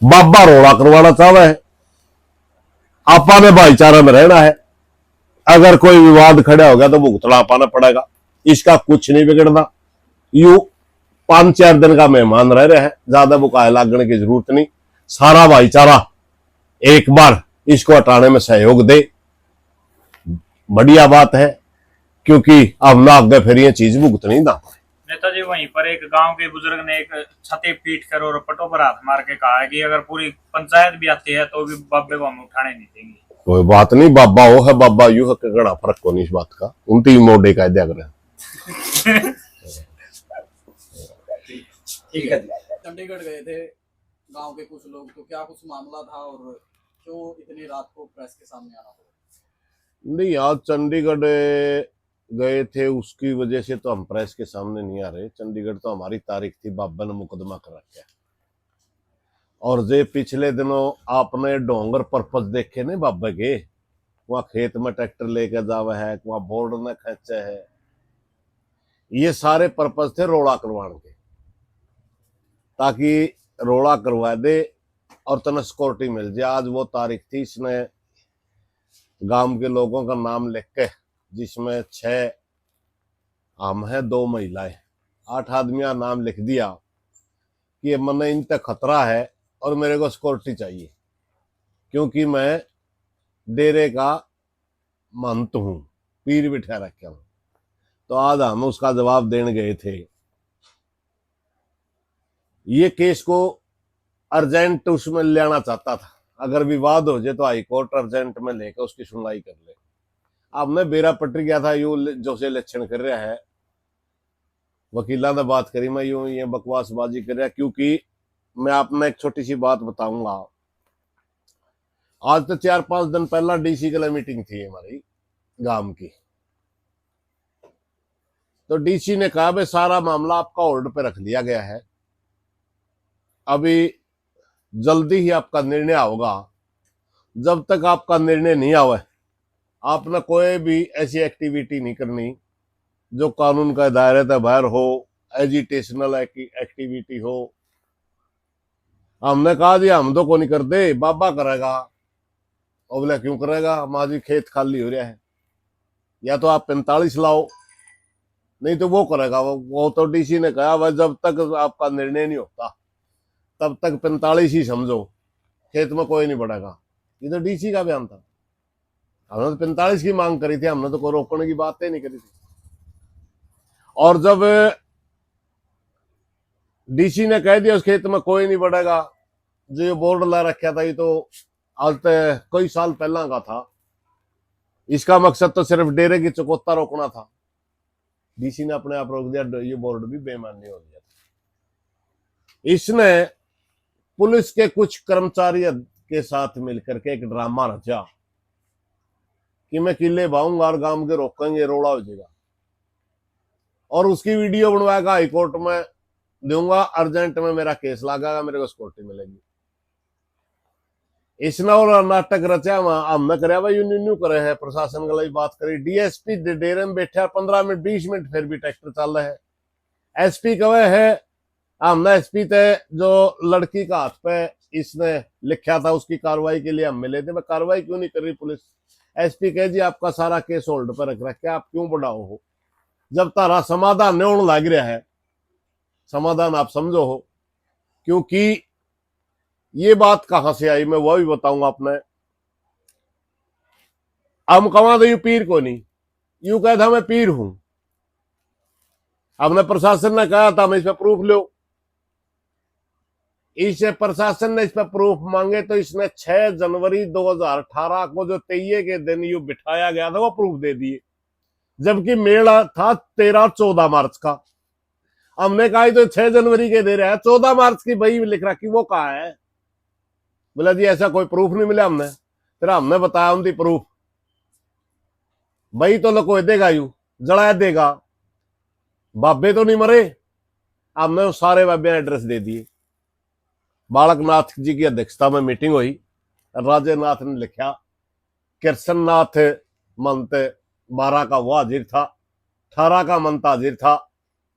बाबा रोड़ा करवाना चाहता है, आपा ने भाईचारा में रहना है। अगर कोई विवाद खड़ा हो गया तो भुगतना पाना पड़ेगा, इसका कुछ नहीं बिगड़ना। यू 5-4 दिन का मेहमान रह रहे हैं, ज्यादा बुकाए लागने की जरूरत नहीं। सारा भाईचारा एक बार इसको हटाने में सहयोग दे, बढ़िया बात है, क्योंकि अब ना आगे फिर ये चीज भुगतनी ना। नेताजी वहीं पर एक गांव के बुजुर्ग ने एक छते पीट कर और पटों पर हाथ मार के कहा है कि अगर पूरी पंचायत भी आती है तो भी बाबे को हम उठाने नहीं देंगे। कोई बात नहीं, बाबा वो है बाबा यू है, कड़ा फर्क को नहीं इस बात का। उनती मोडे का दिया करें। ठीक है। चंडीगढ़ गए थे गांव के कुछ लोग, तो क्या कुछ मामला था और क्यों इतनी रात को प्रेस के सामने आना पड़ा? नहीं, आज चंडीगढ़ गए थे उसकी वजह से तो हम प्रेस के सामने नहीं आ रहे। चंडीगढ़ तो हमारी तारीख थी, बाबा ने मुकदमा कर रखा। और जे पिछले दिनों आपने डोंगर पर्पज देखे ने बाबा के, वहां खेत में ट्रैक्टर लेके जावे है, वहां बोर्ड में खींचे है, ये सारे पर्पज थे रोड़ा करवाने के, ताकि रोड़ा करवा दे और तने सिक्योरिटी मिल जाए। आज वो तारीख थी, इसने गांव के लोगों का नाम लिख के, जिसमें 6 हम हैं 2 महिलाएं, 8 आदमियों नाम लिख दिया कि मैंने इन तक खतरा है और मेरे को सिक्योरिटी चाहिए, क्योंकि मैं डेरे का महंत हूं, पीर बिठा रखा हूं। तो आज हम उसका जवाब देने गए थे। ये केस को अर्जेंट उसमें लेना चाहता था, अगर विवाद हो जाए तो हाई कोर्ट अर्जेंट में लेकर उसकी सुनवाई कर ले। अब मैं बेरा पट्टी गया था, यू जो से लक्षण कर रहा है, वकीला ने बात करी, मैं यूं ये बकवासबाजी कर रहा, क्योंकि मैं आपने एक छोटी सी बात बताऊंगा। आज तो 4-5 दिन पहला डीसी के लिए मीटिंग थी हमारी गांव की, तो डीसी ने कहा भाई सारा मामला आपका होल्ड पे रख लिया गया है, अभी जल्दी ही आपका निर्णय होगा। जब तक आपका निर्णय नहीं आवे, आपने कोई भी ऐसी एक्टिविटी नहीं करनी जो कानून का दायरे से बाहर हो, एजिटेशनल एक्टिविटी हो। हमने कहा जी हम तो को नहीं कर दे, बाबा करेगा। और बोले क्यों करेगा, माजी खेत खाली हो रहा है, या तो आप 45 लाओ, नहीं तो वो करेगा। वो तो डीसी ने कहा भाई जब तक आपका निर्णय नहीं होता तब तक 45 ही समझो, खेत में कोई नहीं बढ़ेगा। ये तो डीसी का बयान था। हमने तो 45 की मांग करी थी, हमने तो कोई रोकने की बात ही नहीं करी थी। और जब डीसी ने कह दिया उस खेत में कोई नहीं बढ़ेगा, जो ये बोर्ड ला रखा था, ये तो आज तक कई साल पहला का था। इसका मकसद तो सिर्फ डेरे की चकोत्ता रोकना था। डीसी ने अपने आप रोक दिया, ये बोर्ड भी बेमानी हो गया। इसने पुलिस के कुछ कर्मचारी के साथ मिलकर के एक ड्रामा रचा कि मैं किले बाऊंगा और गांव के रोकेंगे, रोड़ा हो जाएगा, और उसकी वीडियो बनवाएगा, हाईकोर्ट में दूंगा, अर्जेंट में मेरा केस लगाएगा, मेरे को सिक्योरिटी मिलेगी। इसने और नाटक रचा, हमने कराया भाई यूनियन करे है, प्रशासन के लिए बात करी। डीएसपी डेरे में बैठा 15 मिनट 20 मिनट, फिर भी ट्रैक्टर चल रहा है। एसपी कवे है, हमने एसपी थे जो लड़की का हाथ पे इसने लिखा था, उसकी कार्रवाई के लिए हम मिले थे। कार्रवाई क्यों नहीं कर रही पुलिस? एसपी कहे जी आपका सारा केस होल्ड पर रख रखे, आप क्यों बढ़ाओ हो? जब तारा समाधान नहीं होने लग रहा है, समाधान आप समझो हो। क्योंकि ये बात कहां से आई मैं वो भी बताऊंगा अपने। हम कमा दो यू पीर को नहीं, यू कहता मैं पीर हूं। हमने प्रशासन ने कहा था मैं इस पर प्रूफ लो, इस प्रशासन ने इस पर प्रूफ मांगे तो इसने 6 जनवरी 2018 को जो 23 के दिन यू बिठाया गया था वो प्रूफ दे दिए, जबकि मेला था 13-14 मार्च का। हमने कहा तो 6 जनवरी के दे रहा है, 14 मार्च की बही लिख रखी, वो कहा है? बोला जी ऐसा कोई प्रूफ नहीं मिला हमने। फिर हमने बताया उनकी प्रूफ, बही तो लको देगा, यू जड़ा देगा, बाबे तो नहीं मरे। हमने सारे बाबे एड्रेस दे दिए। बालकनाथ जी की अध्यक्षता में मीटिंग हुई, राजेनाथ ने लिखा, कृष्णनाथ मंत 12 का वो हाजिर था, 18 का मंत हाजिर था,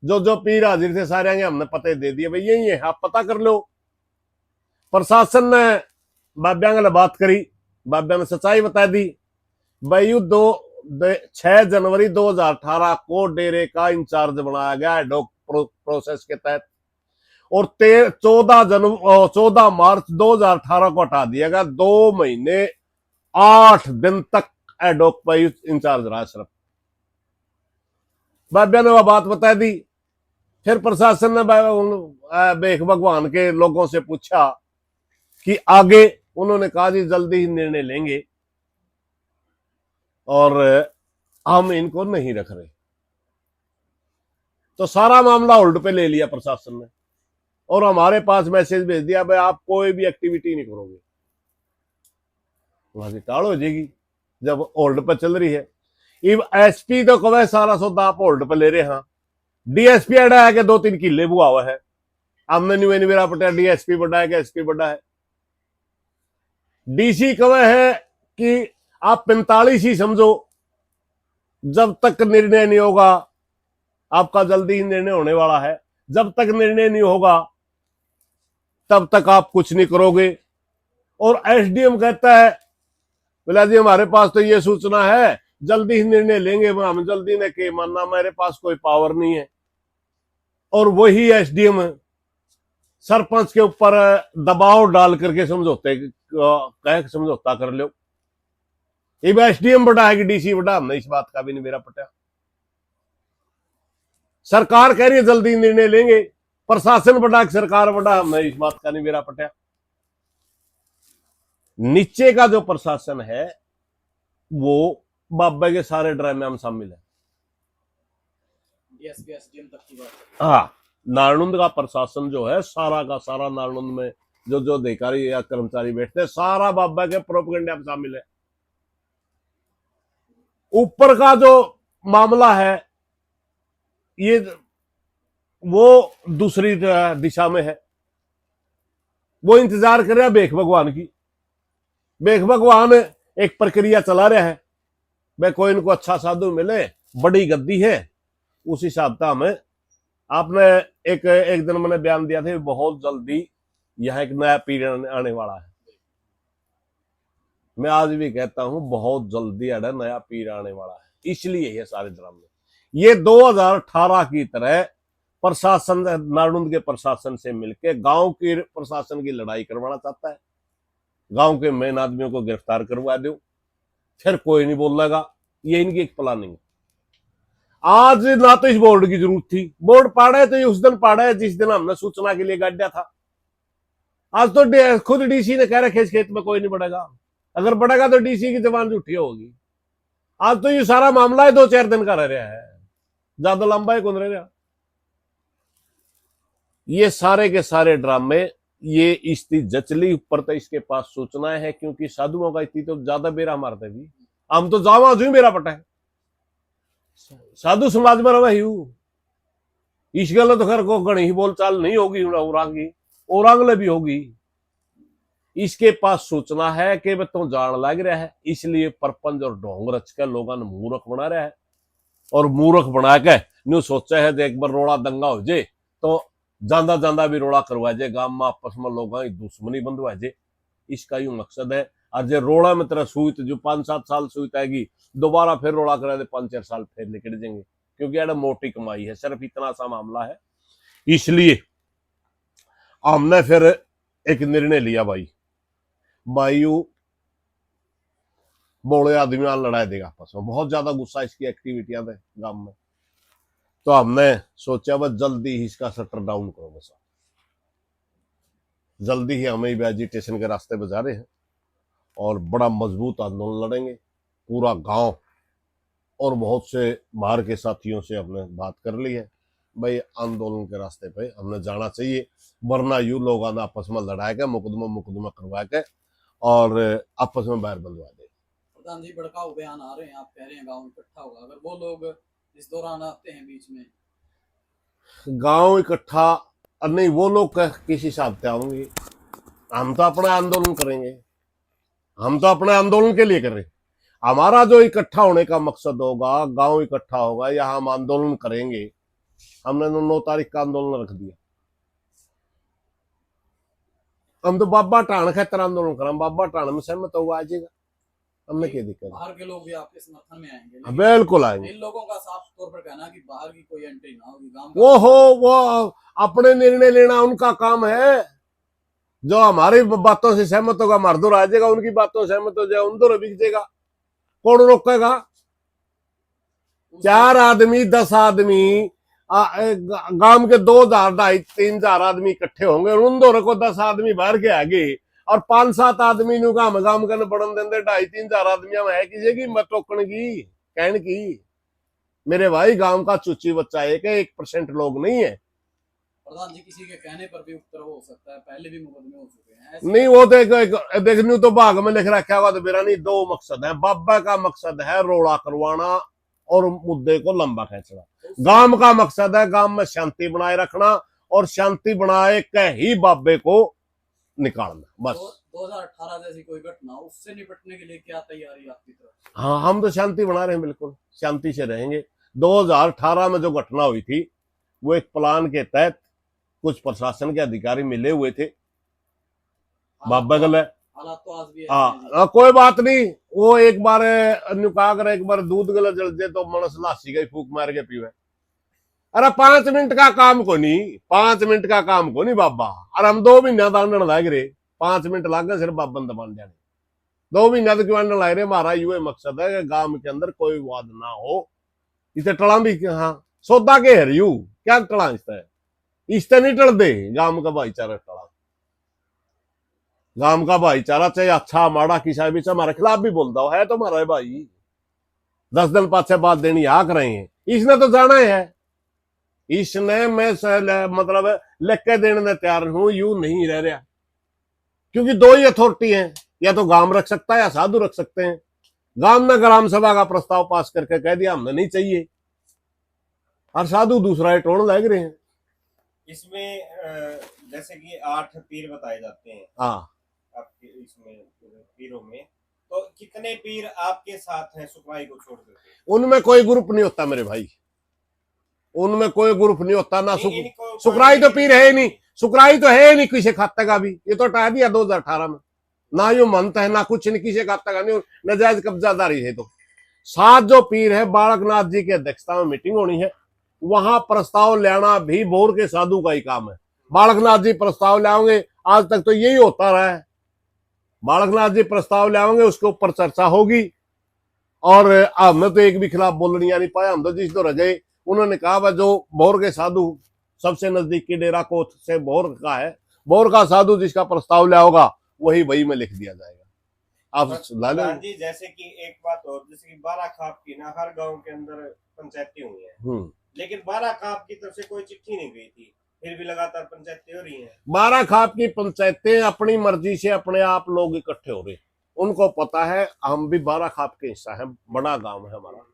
जो जो पीर हाजिर थे सारे हमने पते दे दिए, भाई यही है, आप पता कर लो। प्रशासन ने बाब्या ने बात करी, बाब्या ने सच्चाई बता दी। भाई 6 जनवरी 2018 को डेरे का इंचार्ज बनाया गया एडॉक प्रोसेस के तहत, और 14 मार्च 2018 को हटा दिया गया। 2 महीने 8 दिन तक एडॉक पर इंचार्ज रहा सिर्फ। बाब्या ने वह बात बता दी। फिर प्रशासन ने बेख भगवान के लोगों से पूछा कि आगे, उन्होंने कहा जी जल्दी ही निर्णय लेंगे और हम इनको नहीं रख रहे। तो सारा मामला होल्ड पे ले लिया प्रशासन ने, और हमारे पास मैसेज भेज दिया भाई आप कोई भी एक्टिविटी नहीं करोगे, वहां से टाल हो जाएगी जब होल्ड पे चल रही है। एसपी तो कवे सारा सौदा आप होल्ड पे ले रहे हैं। डीएसपी अड़ा है कि 2-3 किले बुआ हुआ है। हमने न्यू मेरा पटा डीएसपी बड़ा है कि एसपी बड़ा है। डीसी कवे है कि आप 45 ही समझो, जब तक निर्णय नहीं होगा, आपका जल्दी ही निर्णय होने वाला है, जब तक निर्णय नहीं होगा तब तक आप कुछ नहीं करोगे। और एसडीएम कहता है बोला जी हमारे पास तो ये सूचना है, जल्दी ही निर्णय लेंगे, हम जल्दी ने के मानना, मेरे पास कोई पावर नहीं है। और वही एसडीएम सरपंच के ऊपर दबाव डाल करके समझौता कर लो। ये एसडीएम बड़ा है कि डीसी बड़ा, हमने इस बात का भी नहीं मेरा पटा। सरकार कह रही है जल्दी निर्णय लेंगे, प्रशासन बड़ा, सरकार बड़ा, हमने इस बात का नहीं मेरा पटा। नीचे का जो प्रशासन है वो बाबा के सारे ड्रामे में शामिल है। डीएसपी एसडीएम तक की बात। हाँ, नालनुंद का प्रशासन जो है सारा का सारा, नालनुंद में जो अधिकारी या कर्मचारी बैठते हैं, सारा बाबा के प्रोपेगेंडा में शामिल है। ऊपर का जो मामला है ये वो दूसरी दिशा में है। वो इंतजार कर रहा है बेख भगवान की। बेख भगवान एक प्रक्रिया चला रहा है, भाई कोई इनको अच्छा साधु मिले, बड़ी गद्दी है, उस हिसाब से हमें। आपने एक दिन मैंने बयान दिया था, बहुत जल्दी यह एक नया पीरियड आने वाला है। मैं आज भी कहता हूं बहुत जल्दी नया पीरियड आने वाला है। इसलिए ये सारे ड्रामे, ये 2018 की तरह प्रशासन, नालनुंद के प्रशासन से मिलकर गांव के प्रशासन की लड़ाई करवाना चाहता है। गांव के मेन आदमियों को गिरफ्तार करवा दो, फिर कोई नहीं बोलेगा। ये इनकी एक प्लानिंग है। आज ना तो इस बोर्ड की जरूरत थी, बोर्ड पाड़ा है तो ये उस दिन पाड़ा है जिस दिन हमने सूचना के लिए गाड़ा था। आज तो खुद डीसी ने कह रखा है इस खेत में कोई नहीं बढ़ेगा, अगर बढ़ेगा तो डीसी की जबान झूठी होगी। आज तो ये सारा मामला है 2-4 दिन का रह रहा है, ज्यादा लंबा है कौन रह रहा। ये सारे के सारे ड्रामे, ये इसकी जचली ऊपर तो इसके पास सूचनाएं है, क्योंकि साधुओं का इतनी तो ज्यादा बेरा मारते भी, हम तो जावा जो मेरा पटा है साधु समाज में रहा ही। इस गल तो खैर को गणी ही बोलचाल नहीं होगी, औरंगले भी होगी। इसके पास सूचना है कि वह तो जान लग रहा है, इसलिए परपंच और ढोंग रच कर लोगों ने मूर्ख बना रहा है। और मूर्ख बना के न्यू सोचा है एक बार रोड़ा दंगा हो जाए तो जांदा जांदा भी रोड़ा करवा जाए, गांव में आपस में लोगों की दुश्मनी बंधवा जाए। इसका यूं मकसद है। और जो रोड़ा में तेरा सूत जो 5-7 साल सूत आएगी, दोबारा फिर रोड़ा करा दे 5-4 साल फिर निकल जाएंगे, क्योंकि यार मोटी कमाई है। सिर्फ इतना सा मामला है। इसलिए हमने फिर एक निर्णय लिया, भाई बोले आदमी लड़ाई देगा आपस में, बहुत ज्यादा गुस्सा इसकी एक्टिविटियां थे गांव में। तो हमने सोचा बस जल्दी ही इसका शटर डाउन करो, बस जल्दी ही हमें एजिटेशन के रास्ते पे जा रहे हैं और बड़ा मजबूत आंदोलन लड़ेंगे। पूरा गांव और बहुत से बाहर के साथियों से हमने बात कर ली है, भाई आंदोलन के रास्ते पे हमने जाना चाहिए, वरना यू लोग आपस में लड़ा के मुकदमा करवा के और आपस में बाहर बंधवा दे। प्रधान जी भड़काऊ बयान आ रहे हैं, आप कह रहे हैं गांव इकट्ठा होगा, अगर वो लोग इस दौरान आते हैं बीच में, गांव इकट्ठा नहीं, वो लोग किस हिसाब से आएंगे? हम तो अपना आंदोलन करेंगे, हम तो अपने आंदोलन के लिए कर रहे। हमारा जो इकट्ठा होने का मकसद होगा, गांव इकट्ठा होगा या हम आंदोलन करेंगे। हमने 9 तारीख का आंदोलन रख दिया। हम तो बाबा टाण खातर आंदोलन करा, बाबा टाण में सहमत होगा आ जाएगा, हमने क्या दिक्कत है? बाहर के लोग भी आपके समर्थन में आएंगे, हाँ, लेकिन बिल्कुल आएंगे। इन लोगों का साफ तौर पर कहना है कि बाहर की कोई एंट्री ना होगी, गांव वो हो, वो अपने निर्णय लेना उनका काम है। जो हमारी बातों से सहमत होगा मरदूर आ जाएगा, उनकी बातों से सहमत हो जाएगा उनदूर बिक जाएगा, कौन रोकेगा? 4 आदमी 10 आदमी गांव के 2,000 2,500 3,000 आदमी इकट्ठे होंगे, उन दोनों को 10 आदमी बाहर के आगे और 5-7 आदमी नु काम काम करने पड़न देंगे, 2,500-3,000 आदमी में है किसी की मत टोकन की कहन की। मेरे भाई गांव का चुच्ची बच्चा है कि 1% लोग नहीं है। प्रधान जी किसी के कहने पर भी उपद्रव हो सकता है, पहले भी मुकदमे हो चुके हैं नहीं वो तो देखने तो भाग में लिख रखा हुआ तो मेरा नहीं। 2 मकसद है बाबा का, मकसद है रोड़ा करवाना और मुद्दे को लंबा खींचना। गांव का मकसद है गांव में शांति बनाए रखना और शांति बनाए के ही बाबे को निकालना, बस। 2018 जैसी कोई घटना, उससे निपटने के लिए क्या तैयारी आपकी तरफ? हाँ, हम तो शांति बना रहे हैं, बिल्कुल शांति से रहेंगे। 2018 में जो घटना हुई थी वो एक प्लान के तहत कुछ प्रशासन के अधिकारी मिले हुए थे बाबा गल। हालात तो आज भी ऐसे हैं जी। हाँ, कोई बात नहीं। वो एक बार नुकाकर एक बार दूध गला जल जाए तो मनस लासी का फूक मार के पीवे। अरे 5 मिनट का काम को नहीं, 5 मिनट का काम को नहीं बाबा। अरे हम 2 महीना दांडन लाग रहे, 5 मिनट लाग गए सिर्फ बाबन दबान जाने। 2 महीना तो क्यों लाग रहे? हमारा ये मकसद है कि गांव के अंदर कोई विवाद ना हो। इसे टड़ा भी, हाँ सौदा के है यू क्या टड़ा इससे नहीं टल दे। गांव का भाईचारा टड़ा, गांव का भाईचारा चाहे अच्छा माड़ा किसा भी हमारे खिलाफ भी बोलता हो है तो हमारा भाई 10 दिन पाछे बात देनी आ कर रहे हैं। इसने तो जाना है, इसने मैं मतलब लिख के देने में तैयार हूं, यू नहीं रह रहा। क्योंकि 2 ही अथॉरिटी है, या तो गांव रख सकता है या साधु रख सकते हैं। गांव ने ग्राम सभा का प्रस्ताव पास करके कह दिया हमने नहीं चाहिए, और साधु दूसरा टोन लग रहे हैं। इसमें जैसे कि 8 पीर बताए जाते हैं हाँ, आपके इसमें पीरों में, तो कितने पीर आपके साथ हैं सुकराई को छोड़ करके? उनमें कोई ग्रुप नहीं होता मेरे भाई, उनमें कोई ग्रुप नहीं होता ना। इनको सुकराई तो पीर है ही नहीं, सुकराई तो है ही नहीं किसी खाते का भी। ये तो हटा दिया 2018 में, ना यो मंत है ना कुछ नहीं, किसी खाते का नहीं, नजायज कब्जादारी है। तो 7 जो पीर है बालकनाथ जी की अध्यक्षता में मीटिंग होनी है, वहां प्रस्ताव लेना भी भोर के साधु का ही काम है। बालकनाथ जी प्रस्ताव लाओगे, आज तक तो यही होता रहा है। बालकनाथ जी प्रस्ताव लाओगे, उसके ऊपर चर्चा होगी, और हमने तो एक भी खिलाफ बोलने नहीं पाया। हम तो जिस तो रह गए, उन्होंने कहा वह जो भोर के साधु सबसे नजदीकी डेरा कोट से भोर का है, भोर का साधु जिसका प्रस्ताव लाओगा वही वही में लिख दिया जाएगा। आप ला लो। जी जैसे कि एक बात और, जैसे कि 12 खाप की ना हर गांव के अंदर पंचायतें हुई हैं, लेकिन 12 खाप की तरफ से कोई चिट्ठी नहीं गई थी, फिर भी लगातार पंचायतें हो रही हैं। 12 खाप की पंचायतें अपनी मर्जी से अपने आप लोग इकट्ठे हो रहे, उनको पता है हम भी 12 खाप के हिस्सा है, बड़ा गांव है हमारा,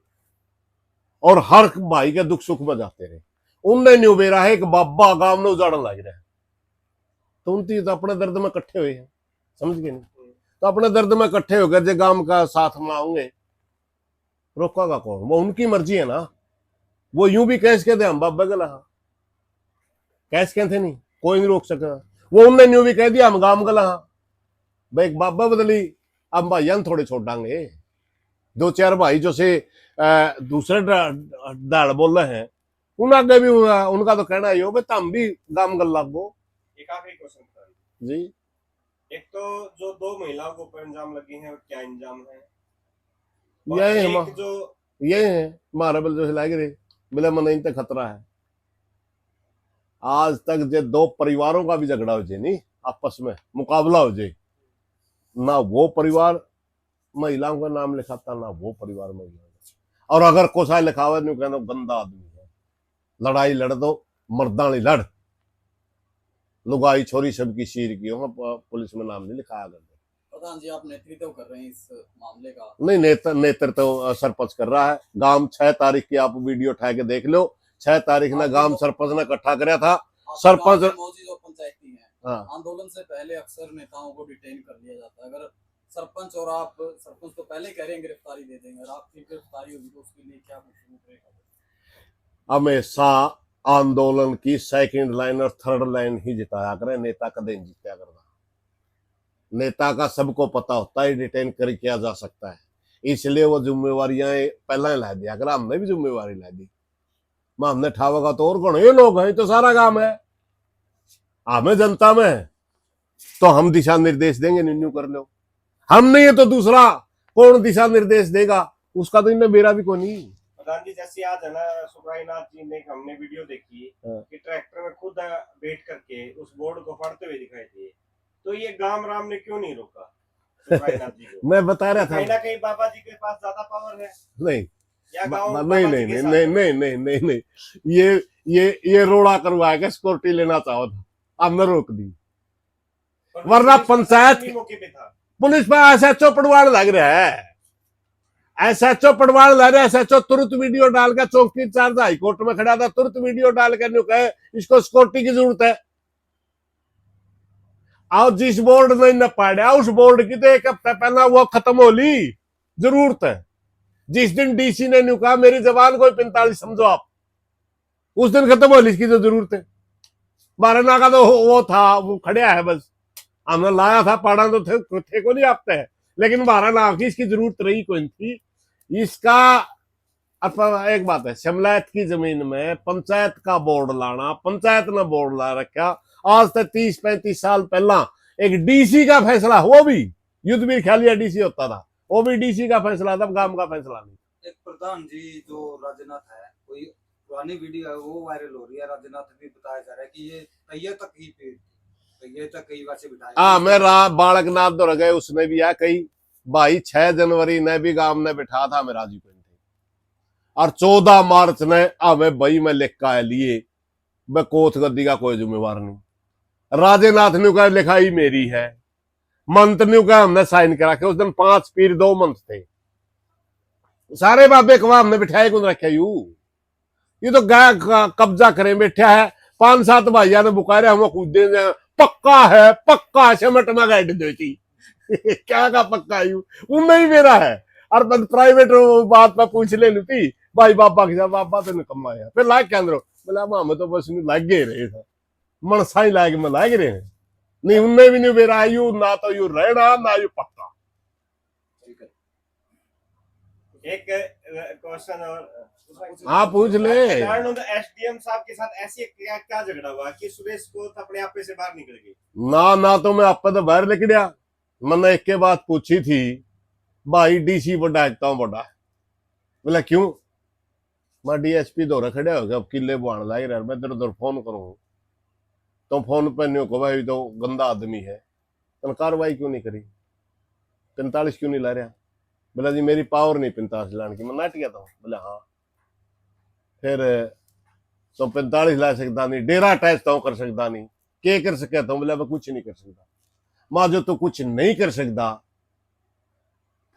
और हर भाई के दुख सुख में जाते रहे। उनने न्यू बेरा है एक बाबा गांव में उजाड़न लग रहा है, तो उनकी तो अपने दर्द में इकट्ठे हुए हैं, समझ गए नहीं? तो अपने दर्द में इकट्ठे होकर जो गांव का साथ में आऊंगे, रोकेगा कौन? वो उनकी मर्जी है ना। वो यूं भी कैस कहते हम बाबा गला, कैस कहते नहीं, कोई नहीं रोक सका। वो उनने न्यू भी कह दिया हम गांव गला भाई, एक बाबा बदली, अब भाई थोड़े छोड़ डांगे। 2-4 भाई जो से दूसरे दाड़ बोल रहे हैं, उन आगे भी उनका तो कहना ही हो भाई हम भी गांव गल लागो। एक आखिरी क्वेश्चन जी, एक तो जो 2 महिलाओं को ऊपर इंजाम लगे हैं, क्या इंजाम है? ये है हमारे बल जो लाग रहे बोले मन इन खतरा है। आज तक जे 2 परिवारों का भी झगड़ा हो जाए नहीं, आपस में मुकाबला हो जाए ना, वो परिवार महिलाओं का नाम लिखाता ना वो परिवार महिलाओं का। और अगर कोसा लिखावा नहीं कहना गंदा आदमी है, लड़ाई लड़ दो मर्दानी लड़, लुगाई छोरी सबकी शीर की हो, पुलिस में नाम नहीं लिखाया करते। प्रधान जी आप नेतृत्व कर रहे हैं इस मामले का? नहीं, नेतृत्व सरपंच कर रहा है। गांव 6 तारीख की आप वीडियो उठा के देख लो, 6 तारीख ने गांव सरपंच ने इकट्ठा कराया था। सरपंच मौजूद पंचायती है, आंदोलन से पहले अक्सर नेताओं को डिटेन कर लिया जाता है। अगर सरपंच और आप, सरपंच तो पहले कह रहे हैं गिरफ्तारी दे देंगे, और आपकी गिरफ्तारी होगी तो उसके लिए क्या रहेगा? हमेशा आंदोलन की 2nd लाइन और 3rd लाइन ही जिताया करें, नेता कदे नहीं जीत्या करना। नेता का सबको पता होता है डिटेन कर किया जा सकता है, इसलिए वो जिम्मेवारियां पहले ला दिया। अगर हमने भी जिम्मेवारी ला दी, हमने ठावेगा तो और कौन, ये लोग हैं तो सारा काम है हमें जनता में, तो हम दिशा निर्देश देंगे, न्यू कर लो। हम नहीं है तो दूसरा कौन दिशा निर्देश देगा, उसका तो इन्हें मेरा भी कोई नहीं। प्रधान जी जैसे आज है ना सुखरायनाथ जी ने हमने वीडियो देखी कि ट्रैक्टर में खुद बैठ करके उस बोर्ड को पढ़ते हुए दिखाई दिए, तो ये गांव राम ने क्यों नहीं रोका सुखरायनाथ जी को? मैं बता रहा था कहीं ना कहीं बाबा जी के पास ज्यादा पावर है। नहीं या गांव नहीं नहीं नहीं नहीं नहीं नहीं नहीं नहीं, ये रोड़ा करवाया के सिक्योरिटी लेना चाहो था, हमने रोक दी, वरना पंचायत मौके पे था। पुलिस पर एसएचओ पड़वाड़ लग रहा है, एसएचओ पड़वाड़ लग रहा है। एसएचओ तुरंत वीडियो डाल के, चौकी इंचार्ज हाई कोर्ट में खड़ा था, तुरंत वीडियो डाल के न्यू कहे इसको सिक्योरिटी की जरूरत है। और जिस बोर्ड ने न पाड़ा उस बोर्ड की तो एक हफ्ता पहला वो खत्म हो ली जरूरत है। जिस दिन डीसी ने न्यू कहा मेरी जबान को 45 समझो आप, उस दिन खत्म हो ली इसकी जो जरूरत है। बारना का तो वो था, वो खड़िया है बस, हमने लाया था पाड़ा तो थे को नहीं आपते है, लेकिन 12 लाख की इसकी जरूरत रही कोई थी। इसका एक बात है, शिमलायत की जमीन में पंचायत का बोर्ड लाना, पंचायत ने बोर्ड ला रखा। आज तक 30-35 साल पहला एक डीसी का फैसला, वो भी युद्धवीर ख्यालिया डीसी होता था, वो भी डीसी का फैसला था, गांव का फैसला नहीं। एक प्रधान जी जो राजनाथ है, कोई पुरानी वीडियो है वो वायरल हो रही है, राजनाथ भी बताया जा रहा है कि ये तैये तक ही तैये तक कई बार से बिठाया। हाँ मैं बालकनाथ दौड़ गए, उसने भी आ कई भाई 6 जनवरी ने भी गांव ने बिठा था मेरा जी को, और 14 मार्च ने हमें भाई में लिख का लिए, मैं कोथ गद्दी का कोई जिम्मेवार नहीं। राजेनाथ ने कहा लिखाई मेरी है, मंत्र ने कहा हमने साइन करा के, उस दिन 5 पीर 2 मंथ थे, सारे बाबे कवा हमने बिठाए कौन रखे यू, ये तो गाय कब्जा करें बैठा है। 5-7 भाइया ने बुकारे हम कूदे पक्का है, पक्का सिमट में गाइड देती क्या का पक्का यू, उनमें ही मेरा है। और प्राइवेट बात में पूछ ले लूटी भाई बाबा की, बाबा तो निकम्मा है, फिर लाग के अंदर बोला हमें तो बस लाग गए रहे था, मनसा ही लाग में लाग रहे हैं, नहीं उनमें भी नहीं मेरा यू, ना तो यू रहना ना यू पक्का। एक क्वेश्चन और हाँ पूछ ले। एसडीएम साहब के साथ ऐसी क्या झगड़ा हुआ कि सुरेश को अपने आप से बाहर निकल गई? ना तो मैं आप तो बाहर निकलिया, मैंने एक के बात पूछी थी भाई डीसी बड़ा हूं बड़ा, बोला क्यों, मैं डीएसपी दौरा खड़े हो गया, अब किले बुआण लाग रहा, मैं इधर उधर फोन करूं तो फोन पर नहीं को भाई तो गंदा आदमी है, तो कार्रवाई क्यों नहीं करी, 45 क्यों नहीं ला रहा? बोला जी मेरी पावर नहीं 45 लाने की, मैं नाट गया था। बोला हाँ फिर तो 45 ला सकता नहीं, डेरा अटैच तो कर सकता नहीं, के कर सकता हूं? बोला मैं कुछ नहीं कर सकता। मां जो तो कुछ नहीं कर सकता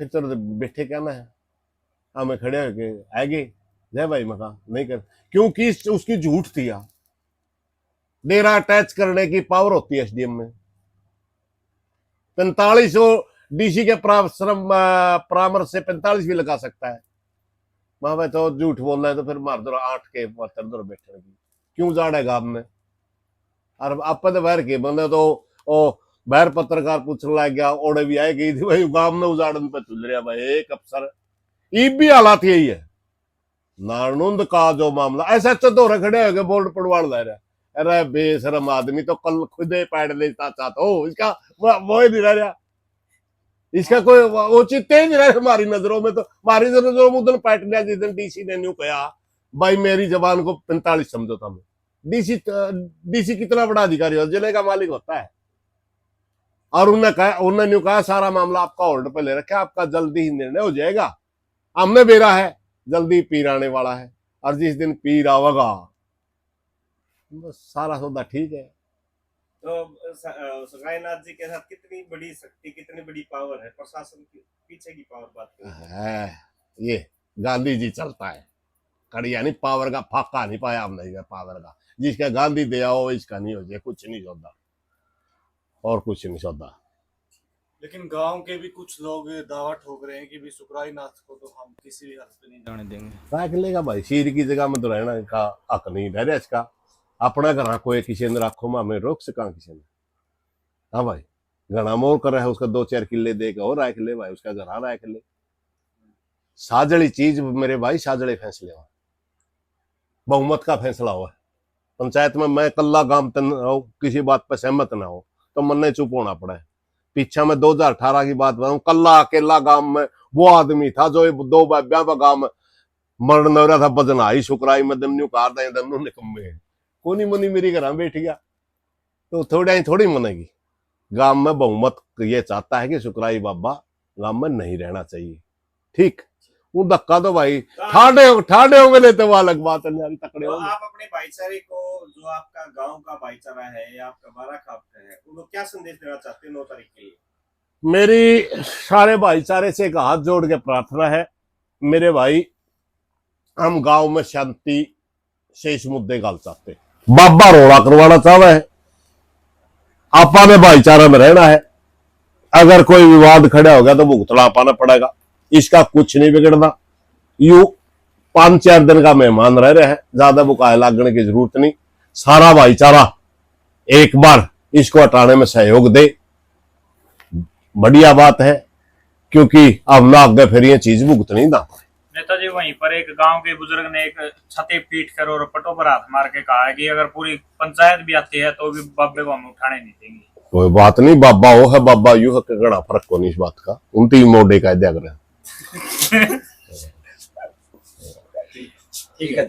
फिर तो बैठे कहना है, हमें खड़े होके आगे जय भाई मका नहीं कर, क्योंकि उसकी झूठ थी। डेरा अटैच करने की पावर होती है एसडीएम में, 45 डीसी के परामर्श से 45 भी लगा सकता है। वहां पे तो झूठ बोलना है तो फिर मार दो 8 के पत्थर दो बैठने की, क्यों जाड़ेगा आपने? और आप तो बाहर के बंदे तो ओ बाहर पत्रकार पूछने लग गया, ओड़े भी आए गई थी भाई गांव में उजाड़न पे तुल रहा भाई एक अफसर, ईब भी हालात यही है। नारनुंद का जो मामला ऐसा तो खड़े हो गए बोर्ड पड़वाड़ ला रहा, अरे बेशरम आदमी तो कल खुदे पैड लेता चाहता हो, इसका वो ही नहीं रहा, इसका कोई औचित्य ही नहीं रहा हमारी नजरों में। तो हमारी नजरों में उधर पैट लिया जिस दिन डीसी ने न्यू कहा भाई मेरी जबान को 45 समझो था। डीसी कितना बड़ा अधिकारी हो, जिले का मालिक होता है, और उन्होंने न्यू कहा सारा मामला आपका होल्ड पे ले रखा है, आपका जल्दी ही निर्णय हो जाएगा। हमने बेरा है, जल्दी पीर आने वाला है, और जिस दिन पीर आवेगा बस सारा सौदा ठीक है। तो सुखरायनाथ जी के साथ कितनी बड़ी शक्ति, कितनी बड़ी पावर है, प्रशासन के पीछे की पावर बात है, ये गांधी जी चलता है कड़िया नहीं, पावर का फाका नहीं पाया हमने पावर का, जिसका गांधी दिया हो इसका नहीं हो जाए, कुछ नहीं सौदा और कुछ नहीं सौदा। लेकिन गांव के भी कुछ लोग दावा ठोक रहे हैं कि भी सुखरायनाथ को तो हम किसी भी हालत में नहीं जाने देंगे। रख लेगा भाई, शीर की जगह में तो रहना का हक नहीं रह इसका, अपना घर कोई किसी ने रखो में हमें रोक सका किसी ने। हाँ भाई घना मोर कर रहा है, उसका 2-4 किले दे के और राख ले भाई, उसका घर राख ले। साजड़ी चीज मेरे भाई, साजड़े फैसले हो, बहुमत का फैसला हुआ है पंचायत में। मैं कल्ला गांव किसी बात पर सहमत ना हो तो मन नहीं चुप होना पड़ा है। पीछे मैं 2018 की बात बताऊं, कल्ला अकेला गांव में वो आदमी था जो 2 बाब्या गांव में मरण हो रहा था, बजना ही शुक्राई में दमन्यू कार दमनू निकम्मे कोनी मनी मेरी घर बैठ गया, तो थोड़ी मनेगी। गांव में बहुमत ये चाहता है कि शुक्राई बाबा गांव में नहीं रहना चाहिए, ठीक। वो धक्का तो भाई ठाडे होंगे लेते, वो अलग बात है, तकड़े तो होंगे। आप अपने भाईचारे को, जो आपका गांव का भाईचारा है या आपका बारा खाप का है, उनको क्या संदेश देना चाहते हैं 9 तारीख के लिए? मेरी सारे भाईचारे से एक हाथ जोड़ के प्रार्थना है, मेरे भाई हम गांव में शांति से इस मुद्दे गाल चाहते, बाबा रोड़ा करवाना चाह है, आपा ने भाईचारा में रहना है। अगर कोई विवाद खड़ा हो गया तो भुगतना पाना पड़ेगा, इसका कुछ नहीं बिगड़ना। यू 5-4 दिन का मेहमान रह रहे हैं, ज्यादा बुकाए लागने की जरूरत नहीं। सारा भाईचारा एक बार इसको हटाने में सहयोग दे, बढ़िया बात है, क्योंकि अब ना आगे फिर ये चीज भुगतनी ना। नेताजी, वहीं पर एक गांव के बुजुर्ग ने एक छतें पीट कर और पटों पर हाथ मार के कहा है कि अगर पूरी पंचायत भी आती है तो भी बाबे को हम उठाने नहीं देंगे। कोई बात नहीं, बाबा वो है बाबा यू है, कड़ा फर्क को नहीं इस बात का, उनती मोडे का दिया करें। ठीक है।